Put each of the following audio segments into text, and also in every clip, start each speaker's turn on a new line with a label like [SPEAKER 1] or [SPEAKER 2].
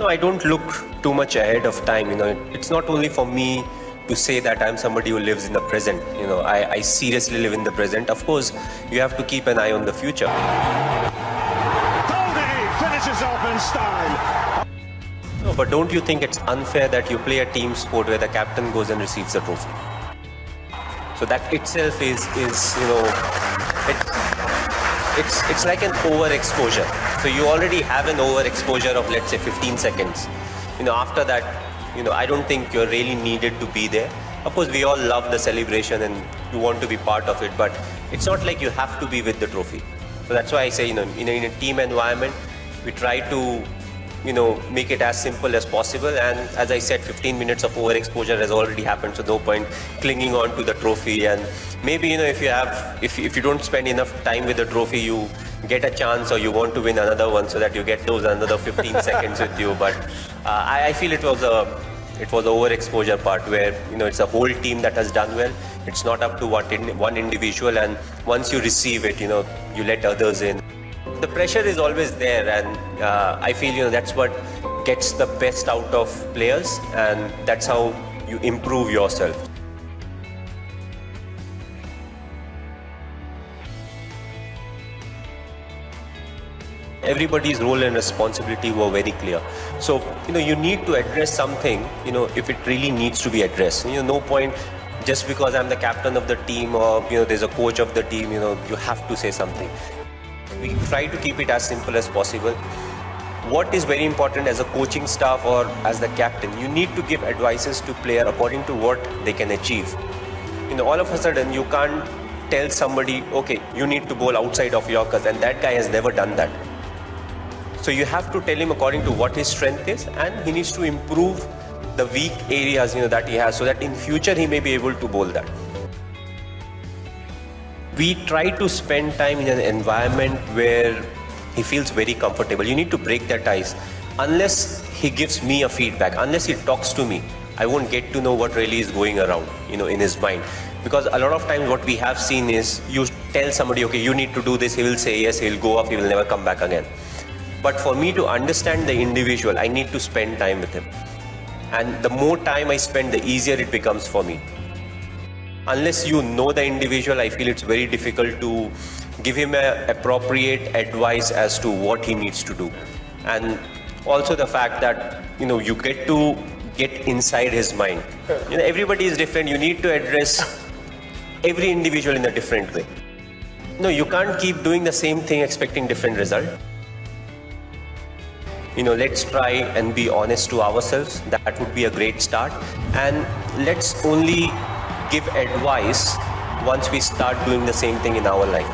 [SPEAKER 1] I don't look too much ahead of time. It's not only for me to say that I'm somebody who lives in the present. I seriously live in the present. Of course, you have to keep an eye on the future.
[SPEAKER 2] Dhoni finishes off in style.
[SPEAKER 1] No, but don't you think it's unfair that you play a team sport where the captain goes and receives the trophy? So that itself is it's like an overexposure. So you already have an overexposure of, let's say, 15 seconds. After that, I don't think you're really needed to be there. Of course, we all love the celebration and you want to be part of it, but it's not like you have to be with the trophy. So that's why I say, in a team environment, we try to, make it as simple as possible. And as I said, 15 minutes of overexposure has already happened, so no point clinging on to the trophy. And maybe, if you don't spend enough time with the trophy, you get a chance or you want to win another one so that you get those another 15 seconds with you. But I feel it was the overexposure part where, it's a whole team that has done well. It's not up to one individual, and once you receive it, you let others in. The pressure is always there, and I feel, that's what gets the best out of players, and that's how you improve yourself. Everybody's role and responsibility were very clear. So, you need to address something, if it really needs to be addressed. No point just because I'm the captain of the team or, there's a coach of the team, you have to say something. We try to keep it as simple as possible. What is very important as a coaching staff or as the captain, you need to give advices to player according to what they can achieve. All of a sudden, you can't tell somebody, okay, you need to bowl outside of Yorkers, and that guy has never done that. So you have to tell him according to what his strength is, and he needs to improve the weak areas that he has, so that in future he may be able to bowl that. We try to spend time in an environment where he feels very comfortable. You need to break that ice. Unless he gives me a feedback, unless he talks to me, I won't get to know what really is going around, in his mind. Because a lot of times what we have seen is, you tell somebody, okay, you need to do this, he will say yes, he will go off, he will never come back again. But for me to understand the individual, I need to spend time with him. And the more time I spend, the easier it becomes for me. Unless you know the individual, I feel it's very difficult to give him an appropriate advice as to what he needs to do. And also the fact that, you get to get inside his mind. Everybody is different. You need to address every individual in a different way. No, you can't keep doing the same thing expecting different result. Let's try and be honest to ourselves. That would be a great start. And let's only give advice once we start doing the same thing in our life.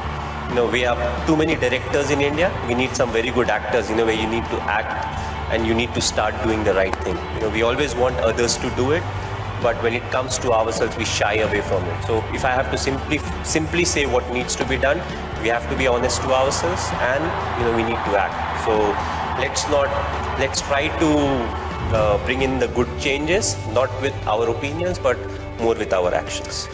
[SPEAKER 1] We have too many directors in India. We need some very good actors, where you need to act and you need to start doing the right thing. We always want others to do it, but when it comes to ourselves, we shy away from it. So if I have to simply say what needs to be done, we have to be honest to ourselves, and we need to act. So let's try to bring in the good changes, not with our opinions, but more with our actions.